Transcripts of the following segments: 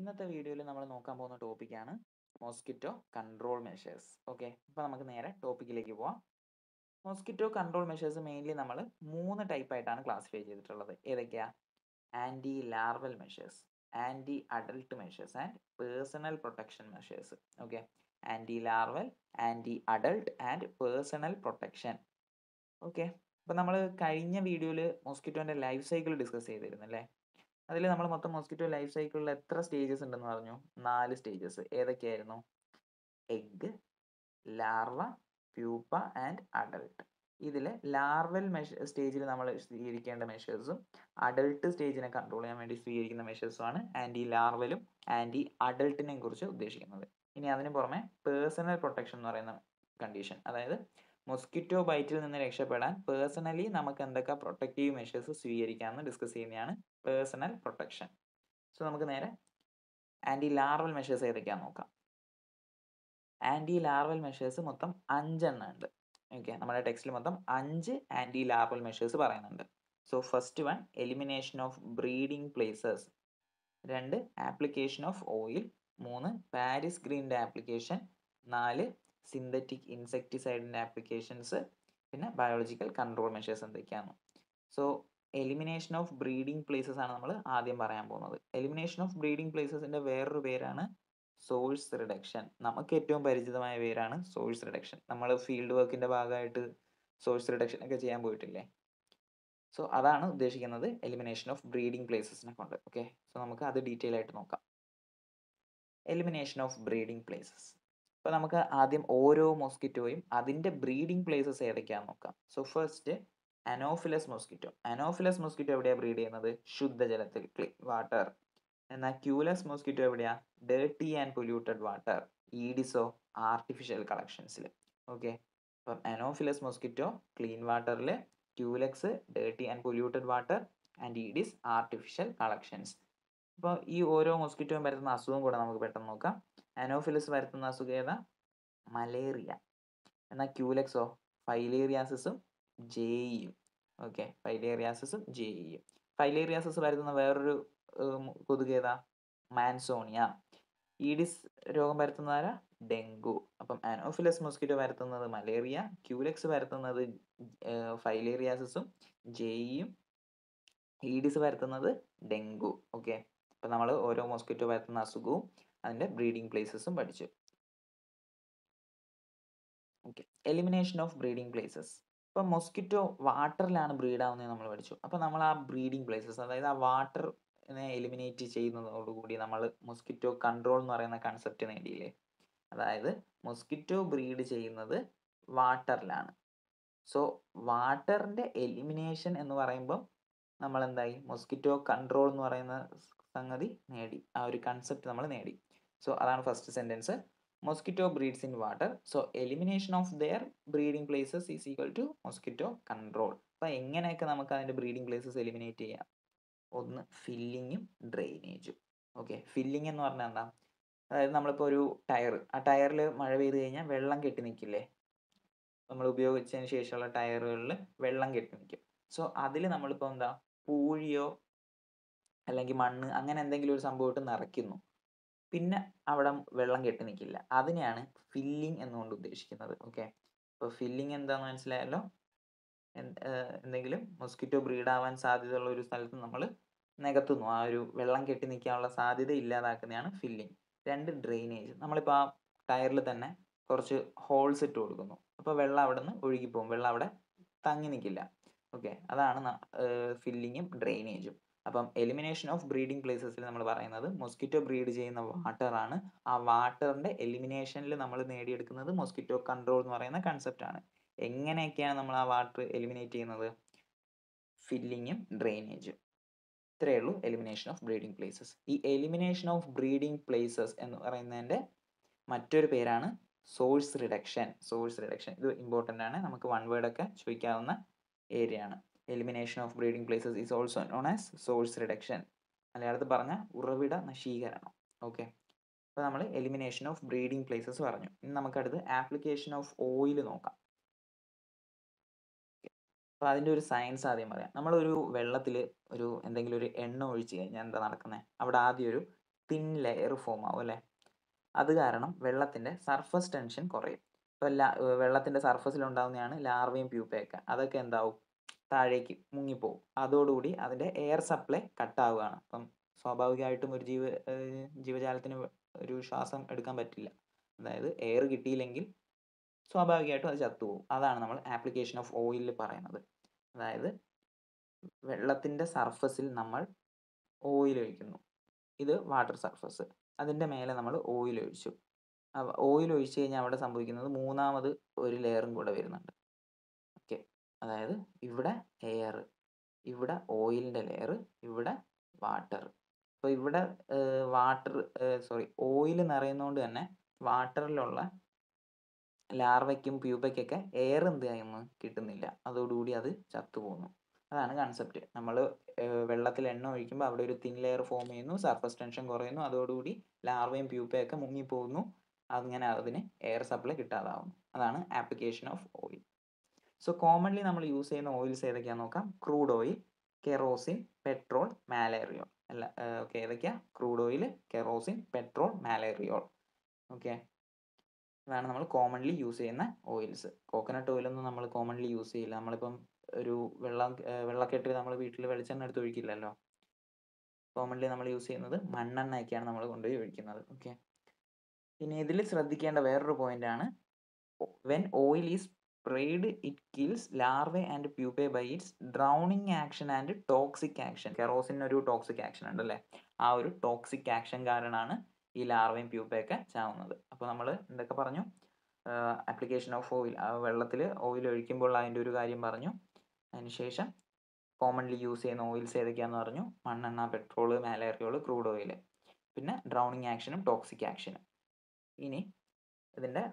ഇന്നത്തെ വീഡിയോയിൽ നമ്മൾ നോക്കാൻ പോകുന്ന ടോപ്പിക്കാണ് മോസ്കിറ്റോ കൺട്രോൾ മെഷേഴ്സ്. ഓക്കെ, അപ്പോൾ നമുക്ക് നേരെ ടോപ്പിക്കിലേക്ക് പോവാം. മോസ്കിറ്റോ കൺട്രോൾ മെഷേഴ്സ് മെയിൻലി നമ്മൾ 3 ടൈപ്പായിട്ടാണ് ക്ലാസിഫൈ ചെയ്തിട്ടുള്ളത്. ഏതൊക്കെയാ? Anti larval measures, anti adult measures and personal protection measures. Okay, anti larval, anti adult and personal protection. Okay, അപ്പോൾ നമ്മൾ കഴിഞ്ഞ വീഡിയോയിൽ മോസ്കിറ്റോൻ്റെ ലൈഫ് സൈക്കിൾ ഡിസ്കസ് ചെയ്തിരുന്നു അല്ലേ? അതിൽ നമ്മൾ മൊത്തം മോസ്കിറ്റോ ലൈഫ് സൈക്കിളിൽ എത്ര സ്റ്റേജസ് ഉണ്ടെന്ന് പറഞ്ഞു? 4 സ്റ്റേജസ്. ഏതൊക്കെയായിരുന്നു? Egg, larva, pupa and adult. ഇതിൽ ലാർവൽ സ്റ്റേജിൽ നമ്മൾ സ്വീകരിക്കേണ്ട മെഷേഴ്സും അഡൽട്ട് സ്റ്റേജിനെ കൺട്രോൾ ചെയ്യാൻ വേണ്ടി സ്വീകരിക്കുന്ന മെഷേഴ്സുമാണ് ആൻറ്റി ലാർവലും ആൻറ്റി അഡൽട്ടിനെയും കുറിച്ച് ഉദ്ദേശിക്കുന്നത്. ഇനി അതിന് പുറമെ പേഴ്സണൽ പ്രൊട്ടക്ഷൻ എന്ന് പറയുന്ന കണ്ടീഷൻ, അതായത് മൊസ്കിറ്റോ ബൈറ്റിൽ നിന്ന് രക്ഷപ്പെടാൻ പേഴ്സണലി നമുക്ക് എന്തൊക്കെ പ്രൊട്ടക്റ്റീവ് മെഷേഴ്സ് സ്വീകരിക്കാമെന്ന് ഡിസ്കസ് ചെയ്യുന്നതാണ് പേഴ്സണൽ പ്രൊട്ടക്ഷൻ. സോ നമുക്ക് നേരെ ആൻറ്റി ലാർവൽ മെഷേഴ്സ് ഏതൊക്കെയാണെന്ന് നോക്കാം. ആൻറ്റി ലാർവൽ മെഷേഴ്സ് മൊത്തം 5 എണ്ണം ഉണ്ട്. ഓക്കെ, നമ്മുടെ ടെക്സ്റ്റിൽ മൊത്തം 5 ആൻറ്റി ലാർവൽ മെഷേഴ്സ് പറയുന്നുണ്ട്. So first one, elimination of breeding places. 2, application of oil. 3, Paris ഗ്രീൻ്റെ ആപ്ലിക്കേഷൻ. 4, സിന്തറ്റിക് ഇൻസെക്ടിസൈഡിൻ്റെ ആപ്ലിക്കേഷൻസ്. പിന്നെ ബയോളജിക്കൽ കൺട്രോൾ മെഷേഴ്സ് എന്തൊക്കെയാണ്. So elimination of breeding places ആണ് നമ്മൾ ആദ്യം പറയാൻ പോകുന്നത്. എലിമിനേഷൻ ഓഫ് ബ്രീഡിംഗ് പ്ലേസസിൻ്റെ വേറൊരു പേരാണ് സോഴ്സ് റിഡക്ഷൻ. നമുക്ക് ഏറ്റവും പരിചിതമായ പേരാണ് സോഴ്സ് റിഡക്ഷൻ. നമ്മൾ ഫീൽഡ് വർക്കിൻ്റെ ഭാഗമായിട്ട് സോഴ്സ് റിഡക്ഷൻ ഒക്കെ ചെയ്യാൻ പോയിട്ടില്ലേ? സോ അതാണ് ഉദ്ദേശിക്കുന്നത് എലിമിനേഷൻ ഓഫ് ബ്രീഡിംഗ് പ്ലേസസിനെ കൊണ്ട്. ഓക്കെ, സോ നമുക്ക് അത് ഡീറ്റെയിൽ ആയിട്ട് നോക്കാം. Elimination of breeding places. അപ്പോൾ നമുക്ക് ആദ്യം ഓരോ മോസ്കിറ്റോയും അതിൻ്റെ ബ്രീഡിംഗ് പ്ലേസസ് ഏതൊക്കെയാണെന്ന് നോക്കാം. So first, anopheles mosquito. Anopheles mosquito എവിടെയാണ് ബ്രീഡ് ചെയ്യുന്നത്? ശുദ്ധജലത്തിൽ, ക്ലീൻ വാട്ടർ. എന്നാൽ ക്യൂലസ് മോസ്കിറ്റോ എവിടെയാ? Dirty and polluted water. ഈഡിസോ? ആർട്ടിഫിഷ്യൽ കളക്ഷൻസിൽ. ഓക്കെ, അപ്പം അനോഫിലസ് മോസ്കിറ്റോ ക്ലീൻ വാട്ടറിൽ, culex dirty and polluted water and aedes artificial collections. അപ്പോൾ ഈ ഓരോ മോസ്കിറ്റോയും വരുത്തുന്ന അസുഖം കൂടെ നമുക്ക് പെട്ടെന്ന് നോക്കാം. അനോഫിലസ് വരുത്തുന്ന അസുഖം ഏതാ? മലേറിയ. എന്നാൽ ക്യൂലക്സോ? ഫൈലേറിയാസിസും ജെഇയും. ഓക്കെ, ഫൈലേറിയാസിസും ജെഇയും. ഫൈലേറിയാസിസ് വരുത്തുന്ന വേറൊരു കൊതുക് ഏതാ? മാൻസോണിയ. ഈഡിസ് രോഗം വരുത്തുന്നതാരാ? ഡെങ്കു. അപ്പം അനോഫിലസ് മോസ്കിറ്റോ വരുത്തുന്നത് മലേറിയ, ക്യൂലക്സ് വരുത്തുന്നത് ഫൈലേറിയാസിസും ജെഇയും, ഈഡിസ് വരുത്തുന്നത് ഡെങ്കു. ഓക്കെ, അപ്പം നമ്മൾ ഓരോ മോസ്കിറ്റോ വരുത്തുന്ന അസുഖവും അതിൻ്റെ ബ്രീഡിംഗ് പ്ലേസസും പഠിച്ചു. Okay, elimination of breeding places. ഇപ്പം മൊസ്കിറ്റോ വാട്ടറിലാണ് ബ്രീഡ് ആവുന്നത് നമ്മൾ പഠിച്ചു. അപ്പോൾ നമ്മൾ ആ ബ്രീഡിംഗ് പ്ലേസസ്, അതായത് ആ വാട്ടറിനെ എലിമിനേറ്റ് ചെയ്യുന്നതോടുകൂടി നമ്മൾ മൊസ്കിറ്റോ കൺട്രോൾ എന്ന് പറയുന്ന കൺസെപ്റ്റ് നേടിയില്ലേ? അതായത് മൊസ്കിറ്റോ ബ്രീഡ് ചെയ്യുന്നത് വാട്ടറിലാണ്. സോ വാട്ടറിൻ്റെ എലിമിനേഷൻ എന്ന് പറയുമ്പോൾ നമ്മൾ എന്തായി? മൊസ്കിറ്റോ കൺട്രോൾ എന്ന് പറയുന്ന സംഗതി നേടി, ആ ഒരു കൺസെപ്റ്റ് നമ്മൾ നേടി. സോ അതാണ് first sentence. Mosquito breeds in water, so elimination of their breeding places is equal to mosquito control. അപ്പോൾ എങ്ങനെയൊക്കെ നമുക്ക് അതിൻ്റെ ബ്രീഡിംഗ് പ്ലേസസ് എലിമിനേറ്റ് ചെയ്യാം? ഒന്ന്, ഫില്ലിങ്ങും ഡ്രെയിനേജും. ഓക്കെ, ഫില്ലിംഗ് എന്ന് പറഞ്ഞാൽ എന്താ? അതായത് നമ്മളിപ്പോൾ ഒരു ടയർ, ആ ടയറിൽ മഴ പെയ്ത് കഴിഞ്ഞാൽ വെള്ളം കെട്ടി നിൽക്കില്ലേ? നമ്മൾ ഉപയോഗിച്ചതിന് ശേഷമുള്ള ടയറുകളിൽ വെള്ളം കെട്ടി നിൽക്കും. സോ അതിൽ നമ്മളിപ്പോൾ എന്താ, പൂഴിയോ അല്ലെങ്കിൽ മണ്ണ് അങ്ങനെ എന്തെങ്കിലും ഒരു സംഭവം ഇട്ട് നിറയ്ക്കുന്നു, പിന്നെ അവിടെ വെള്ളം കെട്ടി നിൽക്കില്ല. അതിനെയാണ് ഫില്ലിംഗ് എന്നുകൊണ്ട് ഉദ്ദേശിക്കുന്നത്. ഓക്കെ, അപ്പോൾ ഫില്ലിംഗ് എന്താണെന്ന് മനസ്സിലായല്ലോ? എന്തെങ്കിലും മൊസ്കിറ്റോ ബ്രീഡ് ആവാൻ സാധ്യതയുള്ള ഒരു സ്ഥലത്ത് നമ്മൾ നികത്തുന്നു, ആ ഒരു വെള്ളം കെട്ടി നിൽക്കാനുള്ള സാധ്യത ഇല്ലാതാക്കുന്നതാണ് ഫില്ലിംഗ്. 2, ഡ്രെയിനേജ്. നമ്മളിപ്പോൾ ആ ടയറിൽ തന്നെ കുറച്ച് ഹോൾസ് ഇട്ട് കൊടുക്കുന്നു, അപ്പോൾ വെള്ളം അവിടെ നിന്ന് ഒഴുകിപ്പോകും, വെള്ളം അവിടെ തങ്ങി നിൽക്കില്ല. ഓക്കെ, അതാണ് ഫില്ലിങ്ങും ഡ്രെയിനേജും. അപ്പം എലിമിനേഷൻ ഓഫ് ബ്രീഡിംഗ് പ്ലേസസിൽ നമ്മൾ പറയുന്നത് മൊസ്കിറ്റോ ബ്രീഡ് ചെയ്യുന്ന വാട്ടറാണ്. ആ വാട്ടറിൻ്റെ എലിമിനേഷനിൽ നമ്മൾ നേടിയെടുക്കുന്നത് മൊസ്കിറ്റോ കൺട്രോൾ എന്ന് പറയുന്ന കൺസെപ്റ്റാണ്. എങ്ങനെയൊക്കെയാണ് നമ്മൾ ആ വാട്ടർ എലിമിനേറ്റ് ചെയ്യുന്നത്? ഫില്ലിങ്ങും ഡ്രെയിനേജും. ഇത്രയേ ഉള്ളൂ എലിമിനേഷൻ ഓഫ് ബ്രീഡിംഗ് പ്ലേസസ്. ഈ എലിമിനേഷൻ ഓഫ് ബ്രീഡിംഗ് പ്ലേസസ് എന്ന് പറയുന്നതിൻ്റെ മറ്റൊരു പേരാണ് സോഴ്സ് റിഡക്ഷൻ. സോഴ്സ് റിഡക്ഷൻ ഇത് ഇമ്പോർട്ടൻ്റ് ആണ്, നമുക്ക് വൺ വേർഡ് ഒക്കെ ചോദിക്കാവുന്ന ഏരിയ ആണ്. Elimination of breeding places is also known as source reduction. മലയാളത്തിൽ പറഞ്ഞ ഉറവിട നശീകരണം. ഓക്കെ, അപ്പോൾ നമ്മൾ എലിമിനേഷൻ ഓഫ് ബ്രീഡിംഗ് പ്ലേസസ് പറഞ്ഞു. ഇനി നമുക്കടുത്ത് ആപ്ലിക്കേഷൻ ഓഫ് ഓയിൽ നോക്കാം. അപ്പോൾ അതിൻ്റെ ഒരു സയൻസ് ആദ്യം പറയാം. നമ്മളൊരു വെള്ളത്തിൽ ഒരു എന്തെങ്കിലും ഒരു എണ്ണ ഒഴിച്ച് കഴിഞ്ഞാൽ എന്താ നടക്കുന്നത്? അവിടെ ആദ്യം ഒരു തിൻ ലെയർ ഫോം ആവും അല്ലേ. അത് കാരണം വെള്ളത്തിൻ്റെ സർഫസ് ടെൻഷൻ കുറയും. ഇപ്പോൾ വെള്ളത്തിൻ്റെ സർഫസിലുണ്ടാകുന്നതാണ് ലാർവയും പ്യൂപ്പയൊക്കെ. അതൊക്കെ എന്താവും, താഴേക്ക് മുങ്ങിപ്പോവും. അതോടുകൂടി അതിൻ്റെ എയർ സപ്ലൈ കട്ടാവുകയാണ്. അപ്പം സ്വാഭാവികമായിട്ടും ഒരു ജീവജാലത്തിന് ഒരു ശ്വാസം എടുക്കാൻ പറ്റില്ല. അതായത് എയർ കിട്ടിയില്ലെങ്കിൽ സ്വാഭാവികമായിട്ടും അത് ചത്തുപോകും. അതാണ് നമ്മൾ ആപ്ലിക്കേഷൻ ഓഫ് ഓയിലിൽ പറയുന്നത്. അതായത് വെള്ളത്തിൻ്റെ സർഫസിൽ നമ്മൾ ഓയിൽ ഒഴിക്കുന്നു. ഇത് വാട്ടർ സർഫസ്. അതിൻ്റെ മേലെ നമ്മൾ ഓയിൽ ഒഴിച്ചു. ഓയിൽ ഒഴിച്ച് കഴിഞ്ഞാൽ അവിടെ സംഭവിക്കുന്നത് മൂന്നാമത് ഒരു ലെയറും കൂടെ വരുന്നുണ്ട്. ഓക്കെ, അതായത് ഇവിടെ എയർ, ഇവിടെ ഓയിലിൻ്റെ ലെയർ, ഇവിടെ വാട്ടർ. അപ്പോൾ ഇവിടെ ഓയിൽ നിറയുന്നതുകൊണ്ട് തന്നെ വാട്ടറിലുള്ള ലാർവയ്ക്കും പ്യൂപ്പയ്ക്കൊക്കെ എയർ എന്ത് ചെയ്യുന്നു, കിട്ടുന്നില്ല. അതോടുകൂടി അത് ചത്തുപോകുന്നു. അതാണ് കൺസെപ്റ്റ്. നമ്മൾ വെള്ളത്തിൽ എണ്ണ ഒഴിക്കുമ്പോൾ അവിടെ ഒരു തിൻ ലെയർ ഫോം ചെയ്യുന്നു, സർഫസ് ടെൻഷൻ കുറയുന്നു, അതോടുകൂടി ലാർവയും പ്യൂപ്പയൊക്കെ മുങ്ങിപ്പോകുന്നു. അങ്ങനെ അതിന് എയർ സപ്ലൈ കിട്ടാതാവുന്നു. അതാണ് application of oil. So commonly നമ്മൾ യൂസ് ചെയ്യുന്ന ഓയിൽസ് ഏതൊക്കെയാണെന്ന് നോക്കാം. Crude oil, kerosene, petrol, malariol. അല്ല ഓക്കെ, ഏതൊക്കെയാ? Crude oil, kerosene, petrol, malariol. Okay, അതാണ് നമ്മൾ കോമൺലി യൂസ് ചെയ്യുന്ന ഓയിൽസ്. കോക്കനട്ട് ഓയിലൊന്നും നമ്മൾ കോമൺലി യൂസ് ചെയ്യില്ല. നമ്മളിപ്പം ഒരു വെള്ളക്കെട്ടിൽ നമ്മൾ വീട്ടിൽ വെളിച്ചെണ്ണ എടുത്ത് ഒഴിക്കില്ലല്ലോ. കോമൺലി നമ്മൾ യൂസ് ചെയ്യുന്നത് മണ്ണെണ്ണയൊക്കെയാണ് നമ്മൾ കൊണ്ടുപോയി ഒഴിക്കുന്നത്. ഓക്കെ, ഇനി ഇതിൽ ശ്രദ്ധിക്കേണ്ട വേറൊരു പോയിന്റാണ്, when oil is sprayed it kills larvae and pupae by its drowning action and toxic action. കെറോസിന് ഒരു ടോക്സിക് ആക്ഷൻ ഉണ്ടല്ലേ. ആ ഒരു ടോക്സിക് ആക്ഷൻ കാരണമാണ് ഈ ലാർവയും പ്യൂപ്പയൊക്കെ ചാവുന്നത്. അപ്പോൾ നമ്മൾ എന്തൊക്കെ പറഞ്ഞു? ആപ്ലിക്കേഷൻ ഓഫ് ഓയിൽ, വെള്ളത്തിൽ ഓയിൽ ഒഴിക്കുമ്പോൾ അതിൻ്റെ ഒരു കാര്യം പറഞ്ഞു. അതിനുശേഷം കോമൺലി യൂസ് ചെയ്യുന്ന ഓയിൽസ് ഏതൊക്കെയാണെന്ന് പറഞ്ഞു. മണ്ണെണ്ണ, പെട്രോൾ, മാലേറിയോൾ, ക്രൂഡ് ഓയിൽ. പിന്നെ ഡ്രൗണിങ് ആക്ഷനും ടോക്സിക് ആക്ഷനും. ഇനി ഇതിൻ്റെ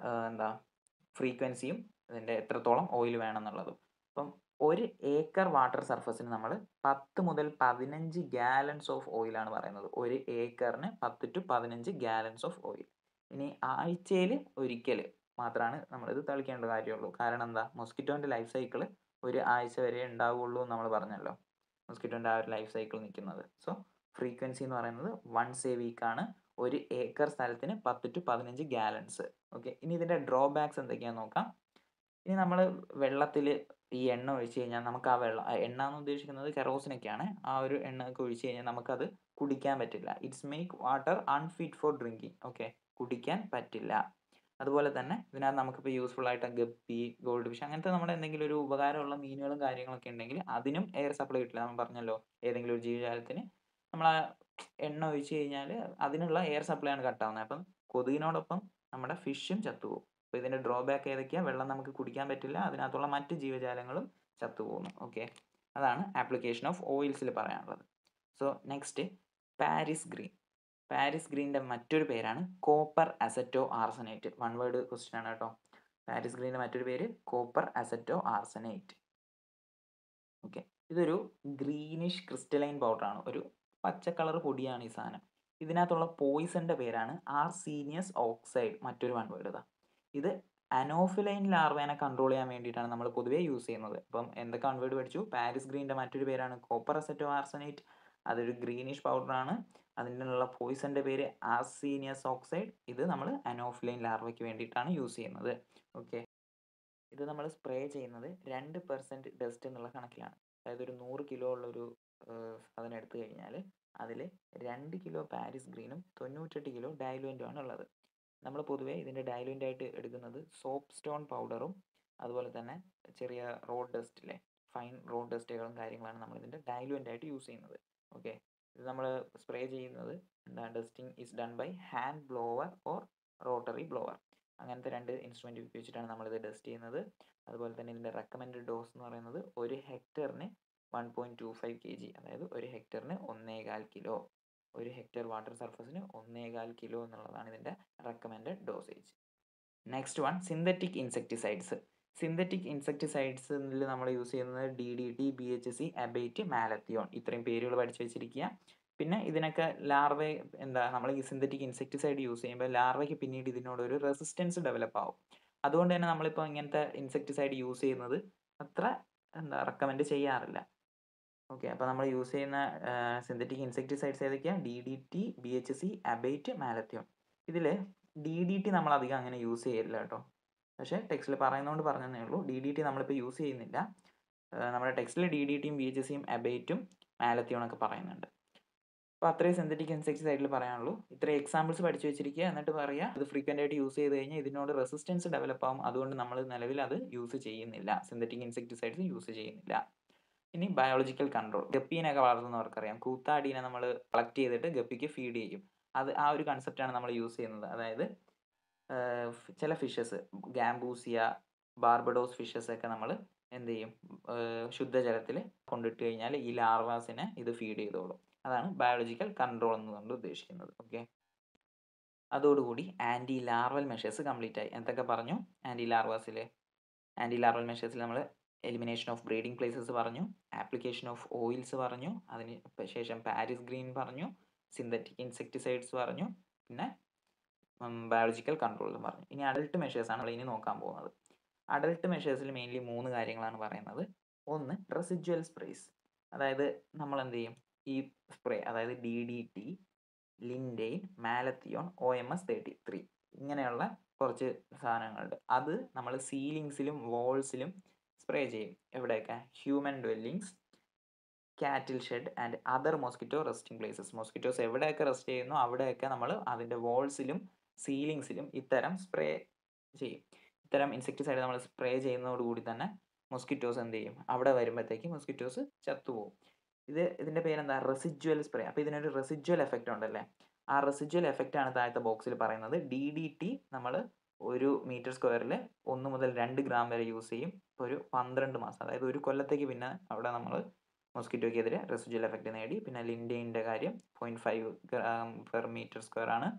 ഫ്രീക്വൻസിയും ഇതിൻ്റെ എത്രത്തോളം ഓയിൽ വേണമെന്നുള്ളതും. അപ്പം ഒരു ഏക്കർ വാട്ടർ സർഫസിന് നമ്മൾ 10 മുതൽ 15 ഗാലൻസ് ഓഫ് ഓയിലാണ് പറയുന്നത്. ഒരു ഏക്കറിന് 10 to 15 ഗാലൻസ് ഓഫ് ഓയിൽ. ഇനി ആഴ്ചയിൽ ഒരിക്കൽ മാത്രമാണ് നമ്മളിത് തളിക്കേണ്ട കാര്യമുള്ളൂ. കാരണം എന്താ, മൊസ്കിറ്റോൻ്റെ ലൈഫ് സൈക്കിൾ ഒരു ആഴ്ച വരെ ഉണ്ടാവുള്ളൂ എന്ന് നമ്മൾ പറഞ്ഞല്ലോ, മൊസ്കിറ്റോൻ്റെ ആ ഒരു ലൈഫ് സൈക്കിൾ നിൽക്കുന്നത്. സോ ഫ്രീക്വൻസി എന്ന് പറയുന്നത് വൺസ് എ വീക്കാണ്. ഒരു ഏക്കർ സ്ഥലത്തിന് 10 to 15 ഗാലൻസ്. ഓക്കെ, ഇനി ഇതിൻ്റെ ഡ്രോബാക്സ് എന്തൊക്കെയാണെന്ന് നോക്കാം. ഇനി നമ്മൾ വെള്ളത്തിൽ ഈ എണ്ണ ഒഴിച്ച് കഴിഞ്ഞാൽ നമുക്ക് ആ എണ്ണ എന്ന് ഉദ്ദേശിക്കുന്നത് കെറോസിനൊക്കെയാണ്. ആ ഒരു എണ്ണ ഒക്കെ ഒഴിച്ച് കഴിഞ്ഞാൽ നമുക്കത് കുടിക്കാൻ പറ്റില്ല. It's make water unfit four drinking. Okay, കുടിക്കാൻ പറ്റില്ല. അതുപോലെ തന്നെ ഇതിനകത്ത് നമുക്കിപ്പോൾ യൂസ്ഫുൾ ആയിട്ട് ഗപ്പി, ഗോൾഡ് ഫിഷ്, അങ്ങനത്തെ നമ്മുടെ എന്തെങ്കിലും ഒരു ഉപകാരമുള്ള മീനുകളും കാര്യങ്ങളൊക്കെ ഉണ്ടെങ്കിൽ അതിനും എയർ സപ്ലൈ കിട്ടില്ല. നമ്മൾ പറഞ്ഞല്ലോ, ഏതെങ്കിലും ഒരു ജീവജാലത്തിന് നമ്മൾ ആ എണ്ണ ഒഴിച്ച് കഴിഞ്ഞാൽ അതിനുള്ള എയർ സപ്ലൈ ആണ് കട്ടാവുന്നത്. അപ്പം കൊതുകിനോടൊപ്പം നമ്മുടെ ഫിഷും ചത്തുപോകും. അപ്പോൾ ഇതിൻ്റെ ഡ്രോബാക്ക് ഏതൊക്കെയാണ്? വെള്ളം നമുക്ക് കുടിക്കാൻ പറ്റില്ല, അതിനകത്തുള്ള മറ്റ് ജീവജാലങ്ങളും ചത്തുപോകുന്നു. ഓക്കെ, അതാണ് ആപ്ലിക്കേഷൻ ഓഫ് ഓയിൽസിൽ പറയാനുള്ളത്. So next, Paris green. Paris ഗ്രീനിൻ്റെ മറ്റൊരു പേരാണ് copper aceto arsenate. One word question ആണ് കേട്ടോ. പാരീസ് ഗ്രീനിൻ്റെ മറ്റൊരു പേര് കോപ്പർ അസറ്റോ ആർസനേറ്റ്. ഓക്കെ, ഇതൊരു ഗ്രീനിഷ് ക്രിസ്റ്റലൈൻ പൗഡറാണ്. ഒരു പച്ച കളർ പൊടിയാണ് ഈ സാധനം. ഇതിനകത്തുള്ള പോയിസൻ്റെ പേരാണ് ആർസീനിയസ് ഓക്സൈഡ്. മറ്റൊരു വൺ വേർഡ് ഇതാ. ഇത് അനോഫിലൈൻ ലാർവേനെ കൺട്രോൾ ചെയ്യാൻ വേണ്ടിയിട്ടാണ് നമ്മൾ പൊതുവേ യൂസ് ചെയ്യുന്നത്. അപ്പം എന്തൊക്കെ വൺ വേർഡ് പഠിച്ചു? പാരീസ് ഗ്രീനിൻ്റെ മറ്റൊരു പേരാണ് കോപ്പർ അസറ്റോ ആർസനേറ്റ്. അതൊരു ഗ്രീനിഷ് പൗഡറാണ്. അതിനുള്ള പോയിസൻ്റെ പേര് ആർസീനിയസ് ഓക്സൈഡ്. ഇത് നമ്മൾ അനോഫിലൈൻ ലാർവയ്ക്ക് വേണ്ടിയിട്ടാണ് യൂസ് ചെയ്യുന്നത്. ഓക്കെ, ഇത് നമ്മൾ സ്പ്രേ ചെയ്യുന്നത് 2% ഡസ്റ്റ് എന്നുള്ള കണക്കിലാണ്. അതായത് ഒരു 100 കിലോ ഉള്ളൊരു സാധനം എടുത്തു കഴിഞ്ഞാൽ അതിൽ 2 കിലോ പാരീസ് ഗ്രീനും 98 കിലോ ഡയലുവൻറ്റുമാണ് ഉള്ളത്. നമ്മൾ പൊതുവേ ഇതിൻ്റെ ഡയലുവൻ്റായിട്ട് എടുക്കുന്നത് സോപ്പ് സ്റ്റോൺ പൗഡറും അതുപോലെ തന്നെ ചെറിയ റോഡ് ഡസ്റ്റിലെ ഫൈൻ റോഡ് ഡസ്റ്റുകളും കാര്യങ്ങളാണ് നമ്മൾ ഇതിൻ്റെ ഡയലുവൻ്റായിട്ട് യൂസ് ചെയ്യുന്നത്. ഓക്കെ, ഇത് നമ്മൾ സ്പ്രേ ചെയ്യുന്നത് dusting is done by hand blower or rotary blower. അങ്ങനത്തെ 2 ഇൻസ്ട്രുമെൻറ്റ് ഉപയോഗിച്ചിട്ടാണ് നമ്മളിത് ഡസ്റ്റ് ചെയ്യുന്നത്. അതുപോലെ തന്നെ ഇതിൻ്റെ റെക്കമെൻഡ് ഡോസ് എന്ന് പറയുന്നത് 1 ഹെക്ടറിന് 1.25 kg, അതായത് 1 ഹെക്ടറിന് 1.25 കിലോ. 1 ഹെക്ടർ വാട്ടർ സർഫസിന് 1.25 കിലോ എന്നുള്ളതാണ് ഇതിൻ്റെ recommend dosage. Next one, synthetic insecticides. Synthetic ഇൻസെക്ടിസൈഡ്സിൽ നമ്മൾ യൂസ് ചെയ്യുന്നത് DDT, BHC, അബേറ്റ്, മാലത്തിയോൺ. ഇത്രയും പേരുകൾ പഠിച്ചു വെച്ചിരിക്കുക. പിന്നെ ഇതിനൊക്കെ ലാർവെ നമ്മൾ ഈ സിന്തറ്റിക് ഇൻസെക്ടിസൈഡ് യൂസ് ചെയ്യുമ്പോൾ ലാർവയ്ക്ക് പിന്നീട് ഇതിനോടൊരു റെസിസ്റ്റൻസ് ഡെവലപ്പ് ആവും. അതുകൊണ്ട് തന്നെ നമ്മളിപ്പോൾ ഇങ്ങനത്തെ ഇൻസെക്ടിസൈഡ് യൂസ് ചെയ്യുന്നത് അത്ര റെക്കമെൻഡ് ചെയ്യാറില്ല. ഓക്കെ, അപ്പോൾ നമ്മൾ യൂസ് ചെയ്യുന്ന സിന്തറ്റിക് ഇൻസെക്ടിസൈഡ്സ് ഏതൊക്കെയാണ്? DDT, BHC, അബൈറ്റ്, മാലത്യോൺ. ഇതിൽ DDT നമ്മൾ അധികം അങ്ങനെ യൂസ് ചെയ്യില്ല കേട്ടോ. പക്ഷേ ടെക്സ്റ്റിൽ പറയുന്നതുകൊണ്ട് പറഞ്ഞതേ ഉള്ളൂ. DDT നമ്മളിപ്പോൾ യൂസ് ചെയ്യുന്നില്ല. നമ്മുടെ ടെക്സ്റ്റിൽ DDTയും BHCയും അബൈറ്റും മാലത്യോണൊക്കെ പറയുന്നുണ്ട്. അപ്പോൾ അത്രയും സിന്തറ്റിക് ഇൻസെക്ടിസൈഡിൽ പറയാനുള്ളൂ. ഇത്രയും എക്സാമ്പിൾസ് പഠിച്ചു വെച്ചിരിക്കുക, എന്നിട്ട് പറയുക ഇത് ഫ്രീക്വൻ്റ് ആയിട്ട് യൂസ് ചെയ്ത് കഴിഞ്ഞാൽ ഇതിനോട് റെസിസ്റ്റൻസ് ഡെവലപ്പ് ആവും, അതുകൊണ്ട് നമ്മൾ നിലവിൽ അത് യൂസ് ചെയ്യുന്നില്ല, സിന്തറ്റിക് ഇൻസെക്ടിസൈഡ്സ് യൂസ് ചെയ്യുന്നില്ല. ഇനി ബയോളജിക്കൽ കൺട്രോൾ. ഗപ്പീനൊക്കെ വളർത്തുന്നവർക്കറിയാം, കൂത്താടീനെ നമ്മൾ കളക്ട് ചെയ്തിട്ട് ഗപ്പിക്ക് ഫീഡ് ചെയ്യും. അത് ആ ഒരു കൺസെപ്റ്റാണ് നമ്മൾ യൂസ് ചെയ്യുന്നത്. അതായത് ചില ഫിഷസ്, ഗാംബൂസിയ, ബാർബഡോസ് ഫിഷസ് ഒക്കെ നമ്മൾ എന്ത് ചെയ്യും, ശുദ്ധജലത്തിൽ കൊണ്ടിട്ട് കഴിഞ്ഞാൽ ഈ ലാർവാസിനെ ഇത് ഫീഡ് ചെയ്തോളും. അതാണ് ബയോളജിക്കൽ കൺട്രോൾ എന്നുകൊണ്ട് ഉദ്ദേശിക്കുന്നത്. ഓക്കെ, അതോടുകൂടി ആൻറ്റി ലാർവൽ മെഷേഴ്സ് കംപ്ലീറ്റ് ആയി. എന്തൊക്കെ പറഞ്ഞു? ആൻറ്റി ലാർവൽ മെഷേഴ്സിൽ നമ്മൾ എലിമിനേഷൻ ഓഫ് ബ്രീഡിംഗ് പ്ലേസസ് പറഞ്ഞു, ആപ്ലിക്കേഷൻ ഓഫ് ഓയിൽസ് പറഞ്ഞു, അതിന് ശേഷം പാരിസ് ഗ്രീൻ പറഞ്ഞു, സിന്തറ്റിക് ഇൻസെക്ടിസൈഡ്സ് പറഞ്ഞു, പിന്നെ ബയോളജിക്കൽ കൺട്രോൾ എന്ന് പറഞ്ഞു. ഇനി അഡൽട്ട് മെഷേഴ്സാണ് നമ്മൾ ഇനി നോക്കാൻ പോകുന്നത്. അഡൽട്ട് മെഷേഴ്സിൽ മെയിൻലി 3 കാര്യങ്ങളാണ് പറയുന്നത്. ഒന്ന്, റെസിജ്വൽ സ്പ്രേസ്. അതായത് നമ്മൾ എന്ത് ചെയ്യും, ഈ സ്പ്രേ, അതായത് DDT, ലിൻഡെയിൻ, മാലത്തിയോൺ, OMS-33 ഇങ്ങനെയുള്ള കുറച്ച് സാധനങ്ങളുണ്ട്. അത് നമ്മൾ സീലിങ്സിലും വാൾസിലും സ്പ്രേ ചെയ്യും. എവിടെയൊക്കെ? ഹ്യൂമൻ ഡ്വെല്ലിങ്സ്, കാറ്റിൽ shed and other mosquito resting places. Mosquitoes എവിടെയൊക്കെ റെസ്റ്റ് ചെയ്യുന്നു അവിടെയൊക്കെ നമ്മൾ അതിൻ്റെ വാൾസിലും സീലിങ്സിലും ഇത്തരം സ്പ്രേ ചെയ്യും. ഇത്തരം ഇൻസെക്ടിസൈഡ് നമ്മൾ സ്പ്രേ ചെയ്യുന്നതോടുകൂടി തന്നെ മൊസ്കിറ്റോസ് എന്ത് ചെയ്യും, അവിടെ വരുമ്പോഴത്തേക്ക് മൊസ്കിറ്റോസ് ചത്തുപോകും. ഇതിൻ്റെ പേരെന്താ? Residual spray. അപ്പോൾ ഇതിനൊരു റെസിജ്വൽ എഫക്റ്റ് ഉണ്ടല്ലേ, ആ റെസിജ്വൽ എഫക്റ്റ് ആണ് താഴത്തെ ബോക്സിൽ പറയുന്നത്. DDT നമ്മൾ 1 മീറ്റർ സ്ക്വയറിൽ 1 മുതൽ 2 ഗ്രാം വരെ യൂസ് ചെയ്യും. ഇപ്പോൾ ഒരു 12 മാസം, അതായത് ഒരു കൊല്ലത്തേക്ക് പിന്നെ അവിടെ നമ്മൾ മൊസ്കിറ്റോയ്ക്കെതിരെ റെസിജ്വൽ എഫക്റ്റ് നേടി. പിന്നെ ലിൻഡെയിൻ്റെ കാര്യം 0.5 ഗ്രാം പെർ മീറ്റർ സ്ക്വയർ ആണ്,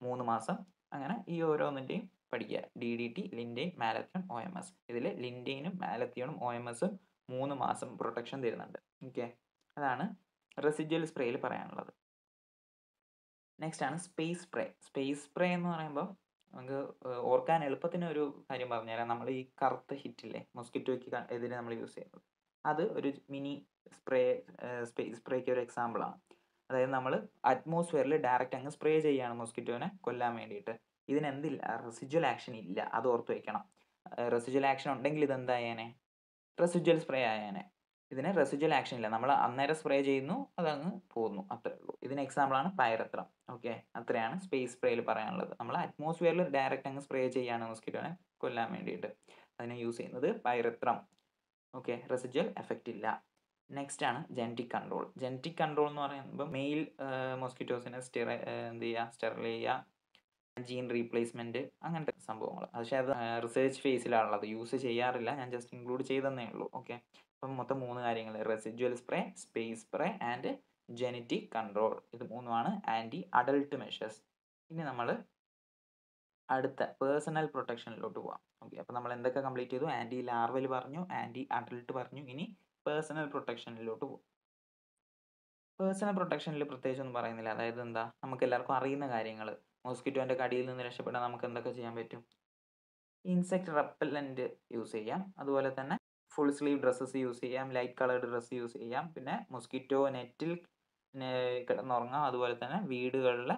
3 മാസം. അങ്ങനെ ഈ ഓരോന്നിൻ്റെയും പഠിക്കുക. DDT, lindane, malathion, OMS. ഇതിൽ ലിൻഡെയിനും മാലത്തിയോണും OMSഉം 3 മാസം പ്രൊട്ടക്ഷൻ തരുന്നുണ്ട്. ഓക്കെ, അതാണ് റെസിജ്വൽ സ്പ്രേയിൽ പറയാനുള്ളത്. നെക്സ്റ്റ് ആണ് സ്പേസ് സ്പ്രേ. സ്പേസ് സ്പ്രേ എന്ന് പറയുമ്പോൾ നമുക്ക് ഓർക്കാൻ എളുപ്പത്തിന് ഒരു കാര്യം പറഞ്ഞുതരാം. നമ്മൾ ഈ കറുത്ത ഹിറ്റില്ലേ, മൊസ്കിറ്റോയ്ക്ക് എതിരെ നമ്മൾ യൂസ് ചെയ്യുന്നത്, അത് ഒരു മിനി സ്പേസ് സ്പ്രേക്ക് ഒരു എക്സാമ്പിളാണ്. അതായത് നമ്മൾ അറ്റ്മോസ്ഫിയറിൽ ഡയറക്റ്റ് അങ്ങ് സ്പ്രേ ചെയ്യുകയാണ് മൊസ്കിറ്റോനെ കൊല്ലാൻ വേണ്ടിയിട്ട്. ഇതിനെന്തില്ല? റെസിജ്വൽ ആക്ഷൻ ഇല്ല, അത് ഓർത്ത് വയ്ക്കണം. റെസിജ്വൽ ആക്ഷൻ ഉണ്ടെങ്കിൽ ഇതെന്തായേനെ? Residual spray ആയേനെ. ഇതിന് റെസിജ്വൽ ആക്ഷൻ ഇല്ല, നമ്മൾ അന്നേരം സ്പ്രേ ചെയ്യുന്നു, അതങ്ങ് പോകുന്നു, അത്രേ ഉള്ളൂ. ഇതിന് എക്സാമ്പിളാണ് പൈറത്രം. ഓക്കെ, അത്രയാണ് സ്പേസ് സ്പ്രേയിൽ പറയാനുള്ളത്. നമ്മൾ അറ്റ്മോസ്ഫിയറിൽ ഡയറക്റ്റ് അങ്ങ് സ്പ്രേ ചെയ്യാണ് മൊസ്കിറ്റോനെ കൊല്ലാൻ വേണ്ടിയിട്ട്, അതിനെ യൂസ് ചെയ്യുന്നത് പൈറത്രം. ഓക്കെ, റെസിജ്വൽ എഫക്റ്റ് ഇല്ല. നെക്സ്റ്റ് ആണ് ജനറ്റിക് കൺട്രോൾ. ജനറ്റിക് കൺട്രോൾ എന്ന് പറയുമ്പോൾ മെയിൽ മൊസ്കിറ്റോസിനെ എന്ത് ചെയ്യുക, സ്റ്റെറിൽ ചെയ്യുക, ജീൻ റീപ്ലേസ്മെൻറ്റ്, അങ്ങനത്തെ സംഭവങ്ങൾ. പക്ഷേ അത് റിസർച്ച് ഫേസിലാണുള്ളത്, യൂസ് ചെയ്യാറില്ല, ഞാൻ ജസ്റ്റ് ഇൻക്ലൂഡ് ചെയ്തെന്നേ ഉള്ളൂ. ഓക്കെ, അപ്പം മൊത്തം 3 കാര്യങ്ങൾ: residual spray, space spray and genetic control. ഇത് 3ഉമാണ് ആൻറ്റി അഡൽട്ട് മെഷേഴ്സ്. ഇനി നമ്മൾ അടുത്ത പേഴ്സണൽ പ്രൊട്ടക്ഷനിലോട്ട് പോവാം. ഓക്കെ, അപ്പോൾ നമ്മൾ എന്തൊക്കെ കംപ്ലീറ്റ് ചെയ്തു? ആൻറ്റി ലാർവൽ പറഞ്ഞു, ആൻറ്റി അഡൽട്ട് പറഞ്ഞു, ഇനി പേഴ്സണൽ പ്രൊട്ടക്ഷനിലോട്ട് പോകും. പേഴ്സണൽ പ്രൊട്ടക്ഷനിൽ പ്രത്യേകിച്ചൊന്നും പറയുന്നില്ല. അതായത് എന്താ, നമുക്ക് എല്ലാവർക്കും അറിയുന്ന കാര്യങ്ങൾ. മോസ്കിറ്റോൻ്റെ കടിയിൽ നിന്ന് രക്ഷപ്പെടാൻ നമുക്ക് എന്തൊക്കെ ചെയ്യാൻ പറ്റും? ഇൻസെക്ട് റെപ്പല്ലൻ്റ് യൂസ് ചെയ്യാം, അതുപോലെ തന്നെ ഫുൾ സ്ലീവ് ഡ്രസ്സസ് യൂസ് ചെയ്യാം, ലൈറ്റ് കളേർഡ് ഡ്രസ്സ് യൂസ് ചെയ്യാം, പിന്നെ മൊസ്കിറ്റോ നെറ്റിൽ കിടന്നുറങ്ങാം. അതുപോലെ തന്നെ വീടുകളിലെ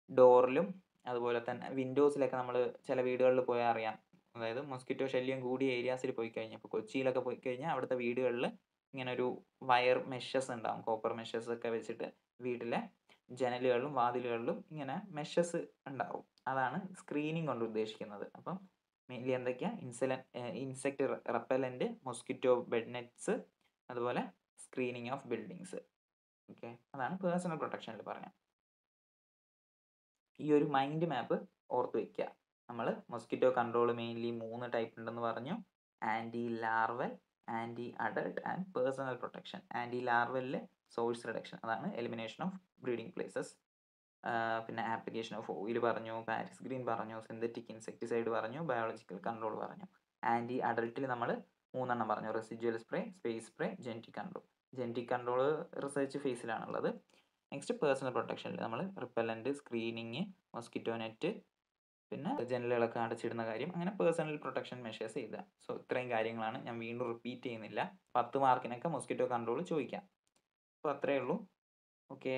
ഡോറിലും അതുപോലെ തന്നെ വിൻഡോസിലൊക്കെ നമ്മൾ ചില വീടുകളിൽ പോയാൽ അറിയാം, അതായത് മൊസ്കിറ്റോ ശല്യം കൂടിയ ഏരിയാസിൽ പോയി കഴിഞ്ഞാൽ, ഇപ്പോൾ കൊച്ചിയിലൊക്കെ പോയി കഴിഞ്ഞാൽ അവിടുത്തെ വീടുകളിൽ ഇങ്ങനെ ഒരു വയർ മെഷസ് ഉണ്ടാകും, കോപ്പർ മെഷസ് ഒക്കെ വെച്ചിട്ട് വീട്ടിലെ ജനലുകളിലും വാതിലുകളിലും ഇങ്ങനെ മെഷസ് ഉണ്ടാവും. അതാണ് സ്ക്രീനിങ് കൊണ്ട് ഉദ്ദേശിക്കുന്നത്. അപ്പം മെയിൻലി എന്തൊക്കെയാണ്? ഇൻസെക്ട് റെപ്പല്ലൻ്റ്, മൊസ്കിറ്റോ ബെഡ് നെറ്റ്സ്, അതുപോലെ സ്ക്രീനിങ് ഓഫ് ബിൽഡിങ്സ്. ഓക്കെ, അതാണ് പേഴ്സണൽ പ്രൊട്ടക്ഷനിൽ പറയാം. ഈ ഒരു മൈൻഡ് മാപ്പ് ഓർത്ത് വയ്ക്കുക. നമ്മൾ മൊസ്കിറ്റോ കൺട്രോൾ മെയിൻലി 3 ടൈപ്പ് ഉണ്ടെന്ന് പറഞ്ഞു: anti larval, anti adult and personal protection. Anti ലാർവലിൽ സോഴ്സ് റിഡക്ഷൻ, അതാണ് എലിമിനേഷൻ ഓഫ് ബ്രീഡിംഗ് പ്ലേസസ്. പിന്നെ ആപ്ലിക്കേഷൻ ഓഫ് ഓയിൽ പറഞ്ഞു, പാരിസ് ഗ്രീൻ പറഞ്ഞു, സിന്തറ്റിക് ഇൻസെക്ടിസൈഡ് പറഞ്ഞു, ബയോളജിക്കൽ കൺട്രോൾ പറഞ്ഞു. ആൻറ്റി അഡൽട്ടിൽ നമ്മൾ 3 പറഞ്ഞു: residual spray, space spray, genetic control. Genetic control research ഫേസിലാണുള്ളത്. നെക്സ്റ്റ് പേഴ്സണൽ പ്രൊട്ടക്ഷനിൽ നമ്മൾ റിപ്പല്ലൻ്റ്, സ്ക്രീനിങ്, മൊസ്കിറ്റോ നെറ്റ്, പിന്നെ ജനലുകളൊക്കെ അടച്ചിടുന്ന കാര്യം, അങ്ങനെ പേഴ്സണൽ പ്രൊട്ടക്ഷൻ മെഷേഴ്സ് ചെയ്യുക. സോ ഇത്രയും കാര്യങ്ങളാണ്, ഞാൻ വീണ്ടും റിപ്പീറ്റ് ചെയ്യുന്നില്ല. 10 മാർക്കിനൊക്കെ മൊസ്കിറ്റോ കൺട്രോൾ ചോദിക്കാം. അപ്പോൾ അത്രയേ ഉള്ളൂ. ഓക്കെ.